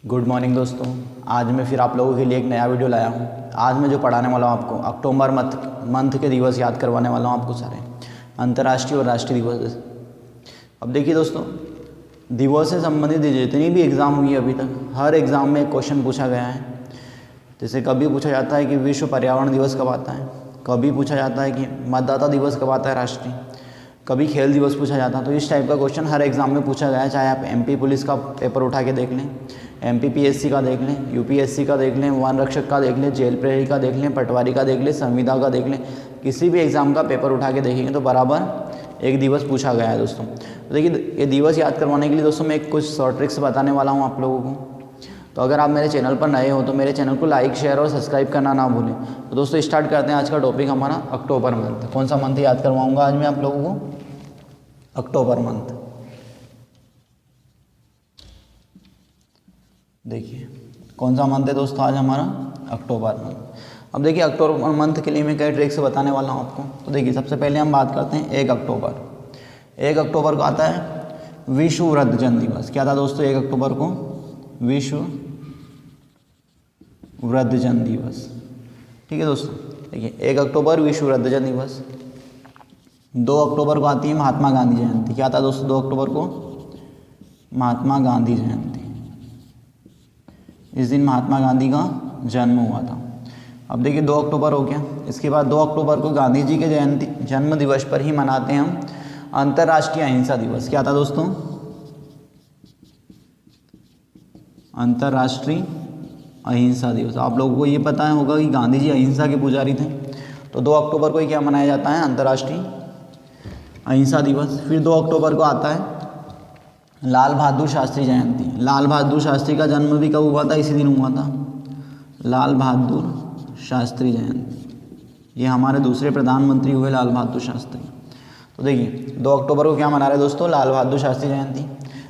Good morning दोस्तों। आज मैं फिर आप लोगों के लिए एक नया वीडियो लाया हूँ। आज मैं जो पढ़ाने वाला हूँ आपको अक्टूबर मंथ के दिवस याद करवाने वाला हूँ आपको सारे अंतर्राष्ट्रीय और राष्ट्रीय दिवस। अब देखिए दोस्तों, दिवस से संबंधित जितनी भी एग्ज़ाम हुई अभी तक, हर एग्ज़ाम में एक क्वेश्चन पूछा गया है। जैसे कभी पूछा जाता है कि विश्व पर्यावरण दिवस कब आता है, कभी पूछा जाता है कि मतदाता दिवस कब आता है राष्ट्रीय, कभी खेल दिवस पूछा जाता है। तो इस टाइप का क्वेश्चन हर एग्ज़ाम में पूछा गया है। चाहे आप एमपी पुलिस का पेपर उठा के देख लें, एमपी पीएससी का देख लें, यूपीएससी का देख लें, वन रक्षक का देख लें, जेल प्रहरी का देख लें, पटवारी का देख लें, संविदा का देख लें, किसी भी एग्ज़ाम का पेपर उठा के देखेंगे तो बराबर एक दिवस पूछा गया है दोस्तों। तो देखिए, ये दिवस याद करवाने के लिए दोस्तों मैं कुछ शॉर्ट ट्रिक्स बताने वाला हूँ आप लोगों को। तो अगर आप मेरे चैनल पर नए हो तो मेरे चैनल को लाइक, शेयर और सब्सक्राइब करना ना भूलें। तो दोस्तों स्टार्ट करते हैं। आज का टॉपिक हमारा अक्टूबर मंथ। कौन सा मंथ याद करवाऊँगा आज मैं आप लोगों को? अक्टूबर मंथ। देखिए कौन सा मंथ है दोस्तों आज हमारा? अक्टूबर मंथ। अब देखिए, अक्टूबर मंथ के लिए मैं कई ट्रिक्स बताने वाला हूँ आपको। तो देखिए, सबसे पहले हम बात करते हैं 1 अक्टूबर। 1 अक्टूबर को आता है विश्व वृद्धजन दिवस। क्या था दोस्तों 1 अक्टूबर को? विश्व वृद्धजन दिवस। ठीक है दोस्तों, देखिए 1 अक्टूबर विश्व वृद्धजन दिवस। 2 अक्टूबर को आती है महात्मा गांधी जयंती। क्या था दोस्तों 2 अक्टूबर को? महात्मा गांधी जयंती। इस दिन महात्मा गांधी का जन्म हुआ था। अब देखिए 2 अक्टूबर हो गया। इसके बाद 2 अक्टूबर को गांधी जी के जन्म दिवस पर ही मनाते हैं हम अंतर्राष्ट्रीय अहिंसा दिवस। क्या था दोस्तों? अंतर्राष्ट्रीय अहिंसा दिवस। आप लोगों को ये पता होगा कि गांधी जी अहिंसा के पुजारी थे। तो 2 अक्टूबर को ही क्या मनाया जाता है? अंतर्राष्ट्रीय अहिंसा दिवस। फिर 2 अक्टूबर को आता है लाल बहादुर शास्त्री जयंती। लाल बहादुर शास्त्री का जन्म भी कब हुआ था? इसी दिन हुआ था, लाल बहादुर शास्त्री जयंती। ये हमारे दूसरे प्रधानमंत्री हुए लाल बहादुर शास्त्री। तो देखिए 2 अक्टूबर को क्या मना रहे दोस्तों? लाल बहादुर शास्त्री जयंती।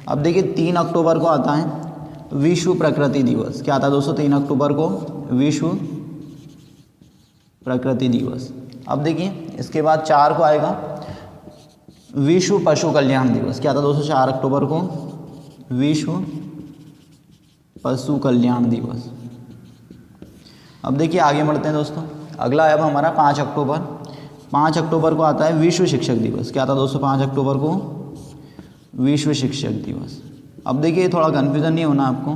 अब देखिए 3 अक्टूबर को आता है विश्व प्रकृति दिवस। क्या आता है दोस्तों 3 अक्टूबर को? विश्व प्रकृति दिवस। अब देखिए इसके बाद 4 को आएगा विश्व पशु कल्याण दिवस। क्या था दोस्तों 4 अक्टूबर को? विश्व पशु कल्याण दिवस। अब देखिए आगे बढ़ते हैं दोस्तों। अगला है अब हमारा 5 अक्टूबर। 5 अक्टूबर को आता है विश्व शिक्षक दिवस। क्या था दोस्तों 5 अक्टूबर को? विश्व शिक्षक दिवस। अब देखिए थोड़ा कन्फ्यूज़न नहीं होना आपको।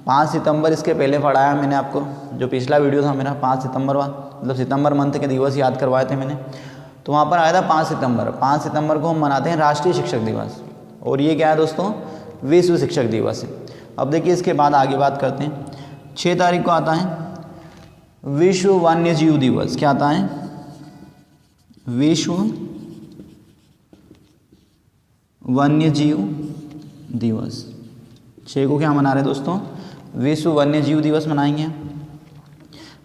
5 सितंबर इसके पहले पढ़ाया मैंने आपको, जो पिछला वीडियो था मेरा 5 सितंबर मतलब सितंबर मंथ के दिवस याद करवाए थे मैंने। तो वहाँ पर आया था 5 सितंबर। 5 सितंबर को हम मनाते हैं राष्ट्रीय शिक्षक दिवस, और ये क्या है दोस्तों? विश्व शिक्षक दिवस है। अब देखिए इसके बाद आगे बात करते हैं। 6 तारीख को आता है विश्व वन्य जीव दिवस। क्या आता है? विश्व वन्य जीव दिवस। 6 को क्या मना रहे हैं दोस्तों? विश्व वन्य जीव दिवस मनाएंगे।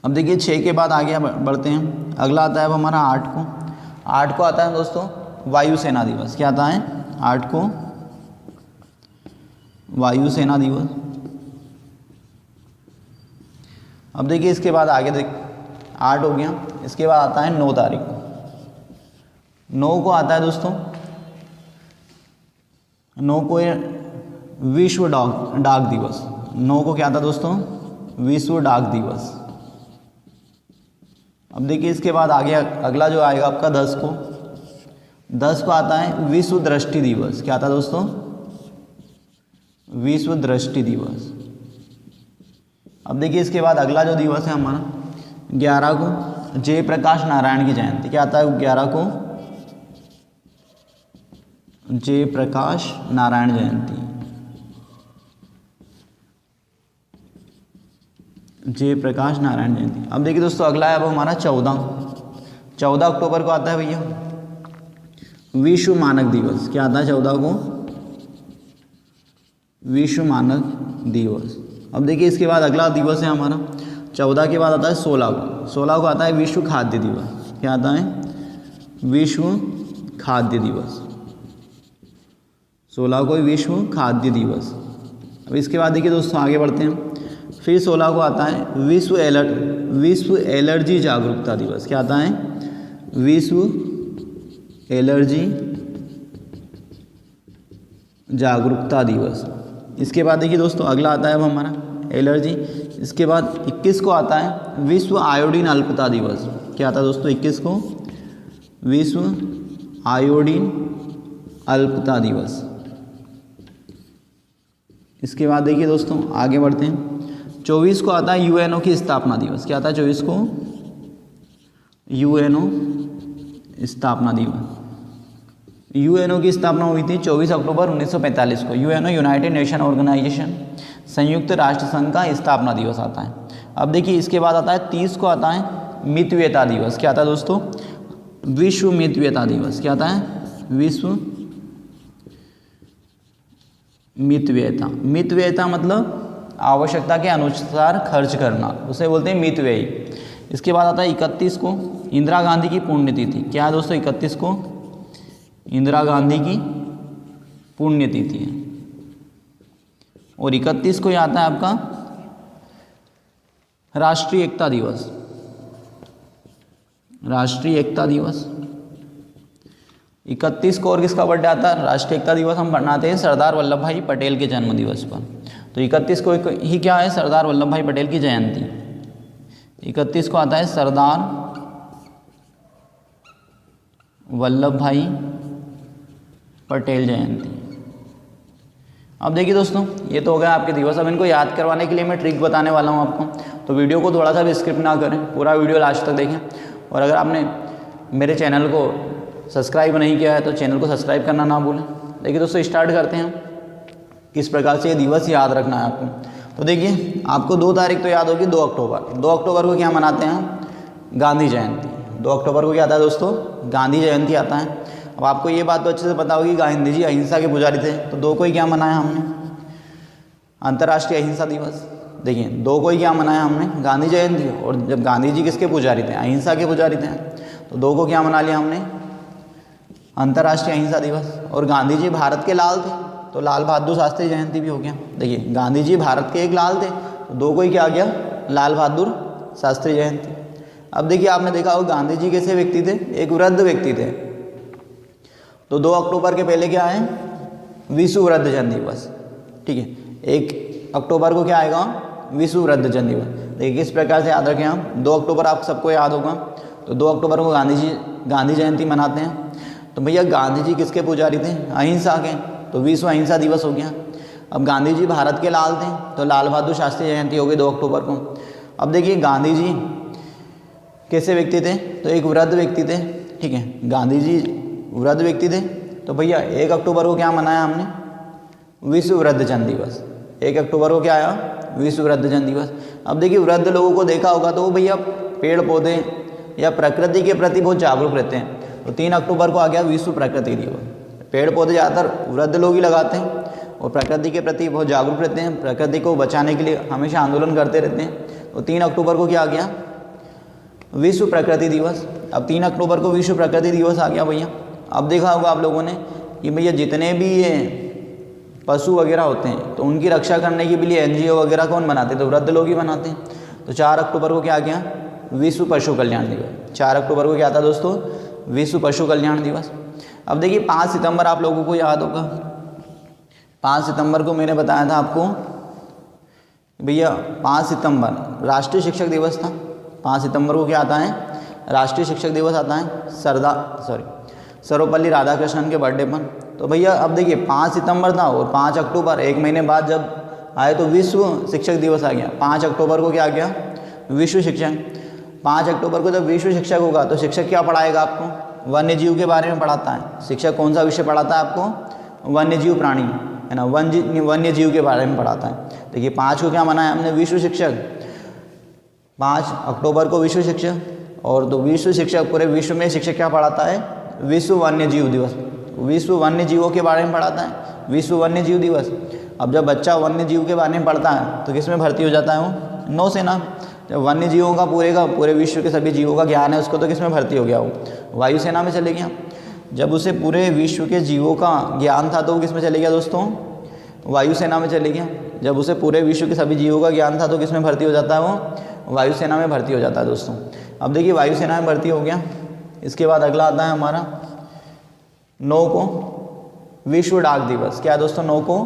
अब देखिए 6 के बाद आगे बढ़ते हैं। अगला आता है अब हमारा 8 को। 8 को आता है दोस्तों वायुसेना दिवस। क्या आता है? 8 को वायुसेना दिवस। अब देखिए इसके बाद आगे 8 हो गया। इसके बाद आता है 9 तारीख को। 9 को आता है दोस्तों, 9 को विश्व डाक दिवस। 9 को क्या था दोस्तों? विश्व डाक दिवस। अब देखिए इसके बाद आगे अगला जो आएगा आपका 10 को आता है विश्व दृष्टि दिवस। क्या था दोस्तों? विश्व दृष्टि दिवस। अब देखिए इसके बाद अगला जो दिवस है हमारा 11 को जयप्रकाश नारायण की जयंती। क्या आता है 11 को? जयप्रकाश नारायण जयंती। जयप्रकाश नारायण जयंती। अब देखिए दोस्तों अगला है अब हमारा 14 अक्टूबर को आता है भैया विश्व मानक दिवस। क्या आता है 14 को? विश्व मानक दिवस। अब देखिए इसके बाद अगला दिवस है हमारा 14 के बाद आता है 16 को। 16 को आता है विश्व खाद्य दिवस। क्या आता है? विश्व खाद्य दिवस। 16 को विश्व खाद्य दिवस। अब इसके बाद देखिए दोस्तों आगे बढ़ते हैं। फिर 16 को आता है विश्व एलर्जी जागरूकता दिवस। क्या आता है? विश्व एलर्जी जागरूकता दिवस। इसके बाद देखिए दोस्तों अगला आता है अब हमारा एलर्जी। इसके बाद 21 को आता है विश्व आयोडीन अल्पता दिवस। क्या आता है दोस्तों 21 को? विश्व आयोडीन अल्पता दिवस। इसके बाद देखिए दोस्तों आगे बढ़ते हैं। 24 को आता है यूएनओ की स्थापना दिवस। क्या आता है 24 को? यूएनओ स्थापना दिवस। यूएनओ की स्थापना हुई थी 24 अक्टूबर 1945 को। यूएनओ यूनाइटेड नेशन ऑर्गेनाइजेशन, संयुक्त राष्ट्र संघ का स्थापना दिवस आता है। अब देखिए इसके बाद आता है 30 को आता है मितव्ययता दिवस। क्या आता है दोस्तों? विश्व मितव्ययता दिवस। क्या आता है? विश्व मितव्ययता। मितव्ययता मतलब आवश्यकता के अनुसार खर्च करना, उसे बोलते हैं मितव्ययी। इसके बाद आता है 31 को इंदिरा गांधी की पुण्यतिथि। क्या है दोस्तों? 31 को इंदिरा गांधी की पुण्यतिथि है। और 31 को आता है आपका राष्ट्रीय एकता दिवस। राष्ट्रीय एकता दिवस 31 को। और किसका बर्थडे आता है? राष्ट्रीय एकता दिवस हम मनाते हैं सरदार वल्लभ भाई पटेल के जन्म दिवस पर। तो 31 को ही क्या है? सरदार वल्लभ भाई पटेल की जयंती। 31 को आता है सरदार वल्लभ भाई पटेल जयंती। अब देखिए दोस्तों ये तो हो गया आपके दिवस। अब इनको याद करवाने के लिए मैं ट्रिक बताने वाला हूँ आपको, तो वीडियो को थोड़ा सा भी स्किप ना करें, पूरा वीडियो लास्ट तक देखें। और अगर आपने मेरे चैनल को सब्सक्राइब नहीं किया है तो चैनल को सब्सक्राइब करना ना भूलें। देखिए दोस्तों स्टार्ट करते हैं किस प्रकार से ये दिवस याद रखना है आपको। तो देखिए आपको 2 तारीख तो याद होगी, 2 अक्टूबर। 2 अक्टूबर को क्या मनाते हैं? गांधी जयंती। 2 अक्टूबर को क्या आता है दोस्तों? गांधी जयंती आता है। अब आपको ये बात तो अच्छे से पता होगी गांधी जी अहिंसा के पुजारी थे, तो 2 को ही क्या मनाया हमने? अंतर्राष्ट्रीय अहिंसा दिवस। देखिए 2 को ही क्या मनाया हमने? गांधी जयंती। और जब गांधी जी किसके पुजारी थे? अहिंसा के पुजारी थे, तो 2 को क्या मना लिया हमने? अंतर्राष्ट्रीय अहिंसा दिवस। और गांधी जी भारत के लाल थे, तो लाल बहादुर शास्त्री जयंती भी हो गया। देखिए गांधी जी भारत के एक लाल थे, तो 2 को ही क्या आ गया? लाल बहादुर शास्त्री जयंती। अब देखिए आपने देखा होगा गांधी जी कैसे व्यक्ति थे? एक वृद्ध व्यक्ति थे। तो 2 अक्टूबर के पहले क्या है? विश्व वृद्धजन दिवस। ठीक है, 1 अक्टूबर को क्या आएगा? विश्व वृद्धजन दिवस। देखिए किस प्रकार से याद रखें हम। 2 अक्टूबर आप सबको याद होगा, तो 2 अक्टूबर को गांधी जयंती मनाते हैं। तो भैया गांधी जी किसके पुजारी थे? अहिंसा के, तो विश्व अहिंसा दिवस हो गया। अब गांधी जी भारत के लाल थे, तो लाल बहादुर शास्त्री जयंती हो गई 2 अक्टूबर को। अब देखिए गांधी जी कैसे व्यक्ति थे? तो एक वृद्ध व्यक्ति थे। ठीक है, गांधी जी वृद्ध व्यक्ति थे, तो भैया 1 अक्टूबर को क्या मनाया हमने? विश्व वृद्धजन दिवस। 1 अक्टूबर को क्या आया? विश्व वृद्धजन दिवस। अब देखिए वृद्ध लोगों को देखा होगा तो वो भैया पेड़ पौधे या प्रकृति के प्रति बहुत जागरूक रहते हैं, तो 3 अक्टूबर को आ गया विश्व प्रकृति दिवस। पेड़ पौधे ज़्यादातर वृद्ध लोग ही लगाते हैं और प्रकृति के प्रति बहुत जागरूक रहते हैं, प्रकृति को बचाने के लिए हमेशा आंदोलन करते रहते हैं। तो 3 अक्टूबर को क्या आ गया? विश्व प्रकृति दिवस। अब 3 अक्टूबर को विश्व प्रकृति दिवस आ गया भैया। अब देखा होगा आप लोगों ने कि भैया जितने भी ये पशु वगैरह होते हैं तो उनकी रक्षा करने के लिए NGO वगैरह कौन बनाते हैं? तो वृद्ध लोग ही बनाते हैं। तो 4 अक्टूबर को क्या आ गया? विश्व पशु कल्याण दिवस। 4 अक्टूबर को क्या था दोस्तों? विश्व पशु कल्याण दिवस। अब देखिए 5 सितंबर आप लोगों को याद होगा। 5 सितंबर को मैंने बताया था आपको भैया 5 सितंबर राष्ट्रीय शिक्षक दिवस था। 5 सितंबर को क्या आता है? राष्ट्रीय शिक्षक दिवस आता है सर्वपल्ली राधाकृष्णन के बर्थडे पर। तो भैया अब देखिए 5 सितंबर था और 5 अक्टूबर 1 महीने बाद जब आए तो विश्व शिक्षक दिवस आ गया। 5 अक्टूबर को क्या आ गया? विश्व शिक्षक। 5 अक्टूबर को जब विश्व शिक्षक होगा तो शिक्षक क्या पढ़ाएगा आपको? वन्य जीव के बारे में पढ़ाता है। शिक्षक कौन सा विषय पढ़ाता है आपको? वन्य जीव प्राणी, है ना, वन्य जीव के बारे में पढ़ाता है। देखिए 5 को क्या मनाया हमने? विश्व शिक्षक। 5 अक्टूबर को विश्व शिक्षक। और तो विश्व शिक्षक पूरे विश्व में शिक्षक क्या पढ़ाता है? विश्व वन्य जीव दिवस। विश्व वन्य जीवों के बारे में पढ़ाता है, विश्व वन्य जीव दिवस। अब जब बच्चा वन्य जीव के बारे में पढ़ता है तो किस में भर्ती हो जाता है वो? नौसेना। जब वन्य जीवों का पूरे विश्व के सभी जीवों का ज्ञान है उसको, तो किस में भर्ती हो गया वो? वायुसेना में चले गया। जब उसे पूरे विश्व के जीवों का ज्ञान था तो वो किस में चले गया दोस्तों? वायुसेना में चले गया। जब उसे पूरे विश्व के सभी जीवों का ज्ञान था तो किस में भर्ती हो जाता है वो? वायुसेना में भर्ती हो जाता है दोस्तों। अब देखिए वायुसेना में भर्ती हो गया। इसके बाद अगला आता है हमारा 9 को विश्व डाक दिवस। क्या है दोस्तों? 9 को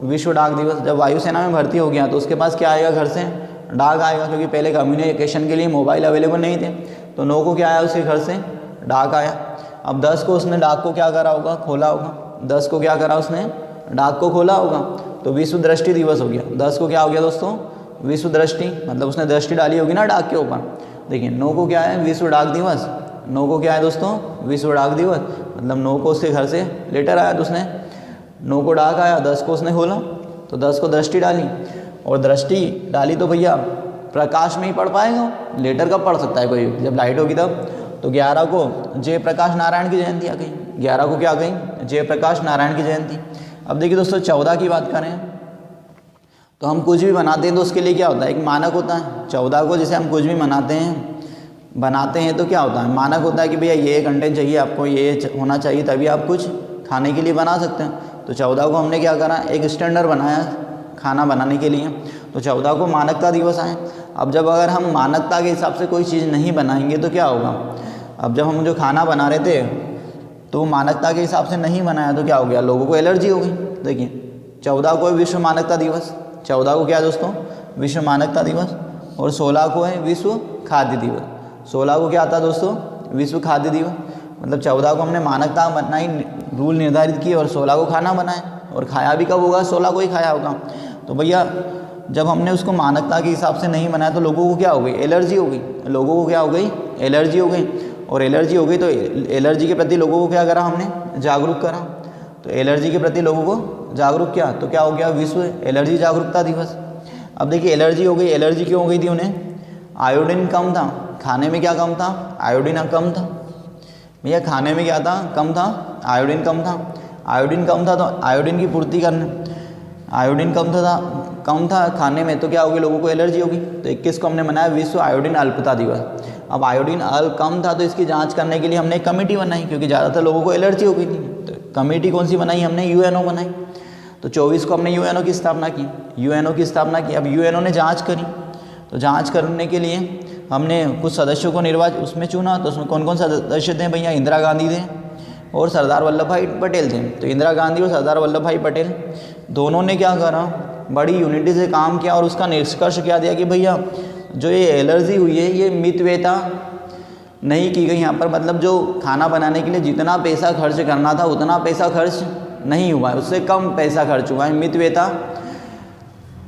विश्व डाक दिवस। जब वायुसेना में भर्ती हो गया तो उसके पास क्या आएगा, घर से डाक आएगा, क्योंकि पहले कम्युनिकेशन के लिए मोबाइल अवेलेबल नहीं थे। तो 9 को क्या आया, उसके घर से डाक आया। अब 10 को उसने डाक को क्या करा होगा, खोला होगा। 10 को क्या करा उसने, डाक को खोला होगा, तो विश्व दृष्टि दिवस हो गया। 10 को क्या हो गया दोस्तों, विश्व दृष्टि, मतलब उसने दृष्टि डाली होगी ना डाक के ऊपर। देखिए 9 को क्या है, विश्व डाक दिवस। 9 को क्या है दोस्तों, विश्व डाक दिवस, मतलब 9 को उसके घर से लेटर आया तो उसने 9 को डाक आया, 10 को उसने खोला तो 10 को दृष्टि डाली। और दृष्टि डाली तो भैया प्रकाश में ही पढ़ पाएगा, लेटर कब पढ़ सकता है कोई, जब लाइट होगी तब। तो 11 को जयप्रकाश नारायण की जयंती आ गई। 11 को क्या आ गई, जयप्रकाश नारायण की जयंती। अब देखिए दोस्तों 14 की बात करें तो हम कुछ भी बनाते हैं तो उसके लिए क्या होता है, एक मानक होता है। 14 को जैसे हम कुछ भी बनाते हैं तो क्या होता है, मानक होता है कि भैया ये कंटेंट चाहिए आपको, ये होना चाहिए, तभी आप कुछ खाने के लिए बना सकते हैं। तो 14 को हमने क्या करा, एक स्टैंडर्ड बनाया खाना बनाने के लिए। तो 14 को मानकता दिवस आए। अब जब अगर हम मानकता के हिसाब से कोई चीज़ नहीं बनाएंगे तो क्या होगा, अब जब हम जो खाना बना रहे थे तो वो मानकता के हिसाब से नहीं बनाया तो क्या हो गया, लोगों को एलर्जी हो गई। देखिए 14 को है विश्व मानकता दिवस। 14 को क्या है दोस्तों, विश्व मानकता दिवस। और 16 को है विश्व खाद्य दिवस। 16 को क्या आता है दोस्तों, विश्व खाद्य दिवस। मतलब 14 को हमने मानकता बनाई, रूल निर्धारित किए, और 16 को खाना बनाया। और खाया भी कब होगा, 16 को ही खाया होगा। तो भैया जब हमने उसको मानकता के हिसाब से नहीं बनाया तो लोगों को क्या हो गई, एलर्जी हो गई। लोगों को क्या हो गई, एलर्जी हो गई। और एलर्जी हो गई तो एलर्जी के प्रति लोगों को क्या करा हमने, जागरूक करा। तो एलर्जी के प्रति लोगों को जागरूक किया तो क्या हो गया, विश्व एलर्जी जागरूकता दिवस। अब देखिए एलर्जी हो गई, एलर्जी क्यों हो गई थी उन्हें, आयोडीन कम था खाने में। क्या कम था, आयोडीन कम था। भैया खाने में क्या था, कम था, आयोडीन कम था। आयोडीन कम था तो आयोडीन की पूर्ति करने, आयोडीन कम था खाने में, तो क्या होगी, लोगों को एलर्जी होगी। तो 21 को हमने मनाया विश्व आयोडीन अल्पता दिवस। अब आयोडीन कम था तो इसकी जांच करने के लिए हमने एक कमेटी बनाई, क्योंकि ज़्यादातर लोगों को एलर्जी हो गई थी। तो कमेटी कौन सी बनाई हमने, यूएनओ बनाई। तो 24 को हमने यूएनओ की स्थापना की। यूएनओ की स्थापना की। अब यूएनओ ने जाँच करी, तो जाँच करने के लिए हमने कुछ सदस्यों को उसमें चुना। तो उसमें कौन कौन सदस्य थे भैया, इंदिरा गांधी थे और सरदार वल्लभ भाई पटेल थे। तो इंदिरा गांधी और सरदार वल्लभ भाई पटेल दोनों ने क्या करा, बड़ी यूनिटी से काम किया और उसका निष्कर्ष क्या दिया कि भैया जो ये एलर्जी हुई है ये मितव्ययता नहीं की गई यहाँ पर। मतलब जो खाना बनाने के लिए जितना पैसा खर्च करना था उतना पैसा खर्च नहीं हुआ है, उससे कम पैसा खर्च हुआ है, मितव्ययता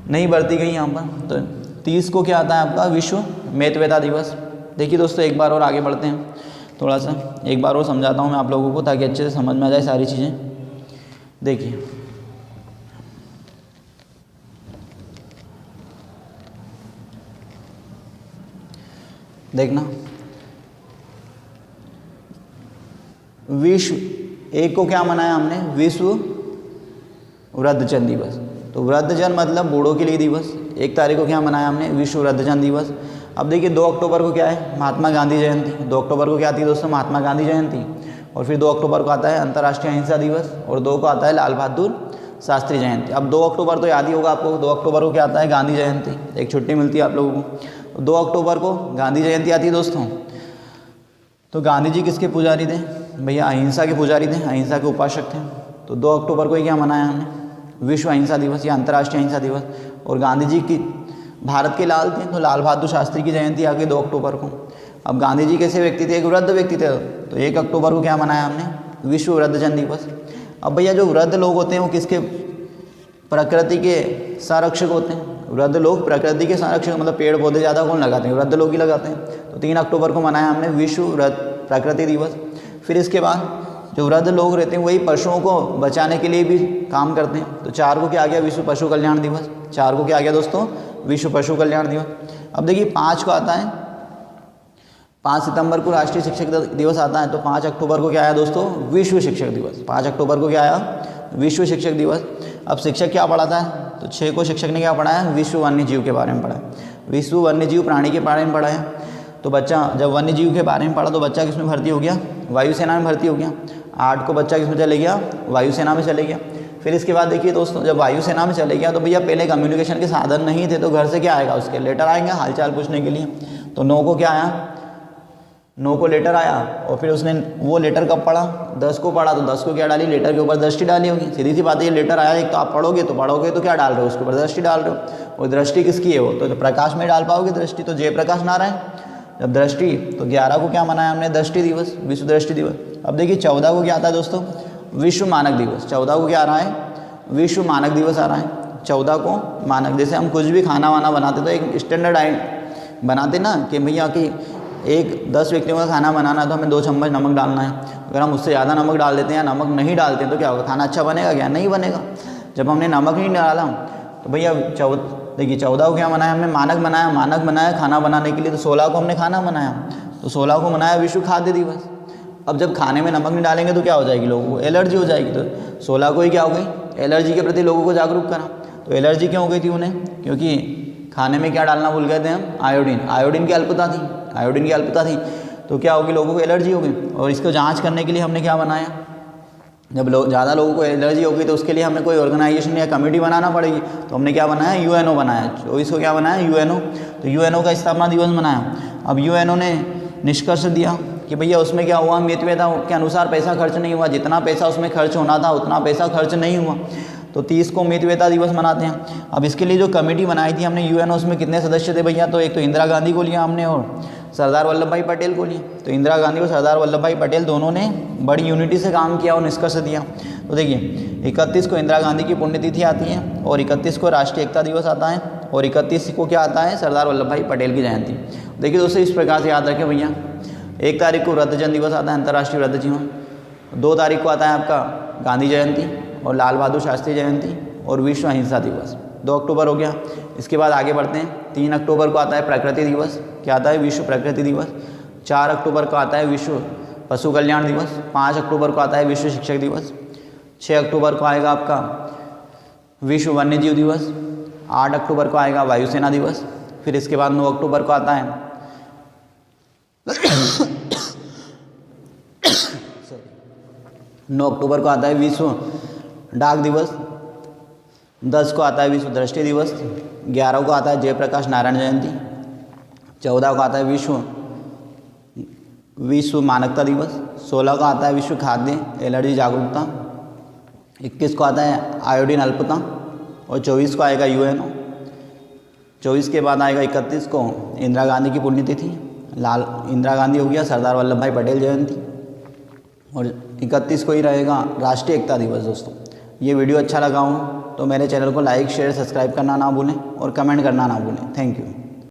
नहीं बरती गई यहाँ पर। तो 30 को क्या आता है आपका, विश्व मितव्ययता दिवस। देखिए दोस्तों एक बार और आगे बढ़ते हैं, थोड़ा सा एक बार और समझाता हूँ मैं आप लोगों को ताकि अच्छे से समझ में आ जाए सारी चीज़ें। देखिए देखना, विश्व एक को क्या मनाया हमने, विश्व वृद्धजन दिवस। तो वृद्धजन मतलब बूढ़ों के लिए दिवस। 1 तारीख को क्या मनाया हमने, विश्व वृद्धजन दिवस। अब देखिए 2 अक्टूबर को क्या है, महात्मा गांधी जयंती। 2 अक्टूबर को क्या आती है दोस्तों, महात्मा गांधी जयंती। और फिर 2 अक्टूबर को आता है अंतर्राष्ट्रीय अहिंसा दिवस, और 2 को आता है लाल बहादुर शास्त्री जयंती। अब 2 अक्टूबर तो याद ही होगा आपको, 2 अक्टूबर को क्या आता है, गांधी जयंती, एक छुट्टी मिलती है आप लोगों को। 2 अक्टूबर को गांधी जयंती आती है दोस्तों। तो गांधी जी किसके पुजारी थे भैया, अहिंसा के पुजारी थे, अहिंसा के उपासक थे। तो 2 अक्टूबर को ही क्या मनाया हमने, विश्व अहिंसा दिवस या अंतर्राष्ट्रीय अहिंसा दिवस। और गांधी जी की भारत के लाल थे, तो लाल बहादुर शास्त्री की जयंती आ गई 2 अक्टूबर को। अब गांधी जी कैसे व्यक्ति थे, एक वृद्ध व्यक्ति थे, तो 1 अक्टूबर को क्या मनाया हमने, विश्व वृद्धजन दिवस। अब भैया जो वृद्ध लोग होते हैं वो किसके, प्रकृति के संरक्षक होते हैं। वृद्ध लोग प्रकृति के संरक्षक, मतलब पेड़ पौधे ज़्यादा कौन लगाते हैं, वृद्ध लोग ही लगाते हैं। तो 3 अक्टूबर को मनाया हमने विश्व प्रकृति दिवस। फिर इसके बाद जो वृद्ध लोग रहते हैं वही पशुओं को बचाने के लिए भी काम करते हैं। तो 4 को क्या आ गया, विश्व पशु कल्याण दिवस। 4 को क्या आ गया दोस्तों, विश्व पशु कल्याण दिवस। अब देखिए 5 को आता है, 5 सितंबर को राष्ट्रीय शिक्षक दिवस आता है। तो 5 अक्टूबर को क्या आया दोस्तों, विश्व शिक्षक दिवस। 5 अक्टूबर को क्या आया, विश्व शिक्षक दिवस। अब शिक्षक क्या पढ़ाता है, तो 6 को शिक्षक ने क्या पढ़ाया, विश्व वन्य जीव के बारे में पढ़ाया, विश्व वन्य जीव प्राणी के बारे में पढ़ाया। तो बच्चा जब वन्य जीव के बारे में पढ़ा तो बच्चा किसमें भर्ती हो गया, वायुसेना में भर्ती हो गया। 8 को बच्चा किसमें चले गया, वायुसेना में चले गया। फिर इसके बाद देखिए दोस्तों जब वायुसेना में चले गया तो भैया पहले कम्युनिकेशन के साधन नहीं थे, तो घर से क्या आएगा, उसके लेटर आएंगे हालचाल पूछने के लिए। तो 9 को क्या आया, 9 को लेटर आया और फिर उसने वो लेटर कब पढ़ा, 10 को पढ़ा, तो 10 को क्या डाली, लेटर के ऊपर दृष्टि डाली होगी। सीधी सी बात है, ये लेटर आया, एक तो आप पढ़ोगे तो क्या डाल रहे हो, उसके ऊपर दृष्टि डाल रहे हो। वो दृष्टि किसकी है, वो तो प्रकाश में डाल पाओगे दृष्टि, तो जयप्रकाश नारायण। जब दृष्टि, तो 11 को क्या मनाया हमने, दृष्टि दिवस, विश्व दृष्टि दिवस। अब देखिए 14 को क्या आता है दोस्तों, विश्व मानक दिवस। 14 को क्या आ रहा है, विश्व मानक दिवस आ रहा है। 14 को मानक, जैसे हम कुछ भी खाना वाना बनाते तो एक स्टैंडर्ड बनाते ना कि भैया कि 10 व्यक्तियों का खाना बनाना है तो हमें 2 चम्मच नमक डालना है। अगर हम उससे ज़्यादा नमक डाल देते हैं या नमक नहीं डालते हैं तो क्या होगा, खाना अच्छा बनेगा क्या, नहीं बनेगा। जब हमने नमक नहीं डाला तो भैया देखिए 14 को क्या बनाया हमने, मानक बनाया खाना बनाने के लिए। तो 16 को हमने खाना बनाया, तो 16 को मनाया विश्व खाद्य दिवस। अब जब खाने में नमक नहीं डालेंगे तो क्या हो जाएगी, लोगों को एलर्जी हो जाएगी। तो 16 को ही क्या हो गई, एलर्जी के प्रति लोगों को जागरूक करा। तो एलर्जी क्यों हो गई थी उन्हें, क्योंकि खाने में क्या डालना भूल गए थे हम, आयोडीन की अल्पता थी। तो क्या होगी, लोगों को एलर्जी हो गई। और इसको जांच करने के लिए हमने क्या बनाया, जब ज़्यादा लोगों को एलर्जी होगी तो उसके लिए हमें कोई ऑर्गेनाइजेशन या कमेटी बनाना पड़ेगी। तो हमने क्या बनाया, यूएनओ बनाया। 24 को क्या बनाया, यूएनओ। तो यूएनओ का स्थापना दिवस मनाया। अब यूएनओ ने निष्कर्ष दिया कि भैया उसमें क्या हुआ, मितव्ययता के अनुसार पैसा खर्च नहीं हुआ, जितना पैसा उसमें खर्च होना था उतना पैसा खर्च नहीं हुआ। तो 30 को मितव्ययता दिवस मनाते हैं। अब इसके लिए जो कमेटी बनाई थी हमने यूएनओ, उसमें कितने सदस्य थे भैया, तो एक तो इंदिरा गांधी को लिया हमने और सरदार वल्लभ भाई पटेल को लिया। तो इंदिरा गांधी और सरदार वल्लभ भाई पटेल दोनों ने बड़ी यूनिटी से काम किया और निष्कर्ष दिया। तो देखिए 31 को इंदिरा गांधी की पुण्यतिथि आती है और 31 को राष्ट्रीय एकता दिवस आता है और 31 को क्या आता है, सरदार वल्लभ भाई पटेल की जयंती। देखिए दोस्तों इस प्रकार से याद रखें भैया। 1 तारीख को वृद्धजन दिवस आता है, अंतर्राष्ट्रीय वृद्धजीवन। 2 तारीख को आता है आपका गांधी जयंती और लाल बहादुर शास्त्री जयंती और विश्व अहिंसा दिवस। 2 अक्टूबर हो गया। इसके बाद आगे बढ़ते हैं। 3 अक्टूबर को आता है प्रकृति दिवस, क्या आता है, विश्व प्रकृति दिवस। 4 अक्टूबर को आता है विश्व पशु कल्याण दिवस। 5 अक्टूबर को आता है विश्व शिक्षक दिवस। 6 अक्टूबर को आएगा आपका विश्व वन्यजीव दिवस। 8 अक्टूबर को आएगा वायुसेना दिवस। फिर इसके बाद 9 अक्टूबर को आता है 9 अक्टूबर को आता है विश्व डाक दिवस। 10 को आता है विश्व दृष्टि दिवस। 11 को आता है जयप्रकाश नारायण जयंती। 14 को आता है विश्व मानकता दिवस। 16 को आता है विश्व खाद्य एलर्जी जागरूकता। 21 को आता है आयोडीन अल्पता और 24 को आएगा यूएनओ। 24 के बाद आएगा 31 को इंदिरा गांधी की पुण्यतिथि, इंदिरा गांधी हो गया, सरदार वल्लभ भाई पटेल जयंती और 31 को ही रहेगा राष्ट्रीय एकता दिवस। दोस्तों ये वीडियो अच्छा लगा हो तो मेरे चैनल को लाइक शेयर सब्सक्राइब करना ना भूलें और कमेंट करना ना भूलें। Thank you.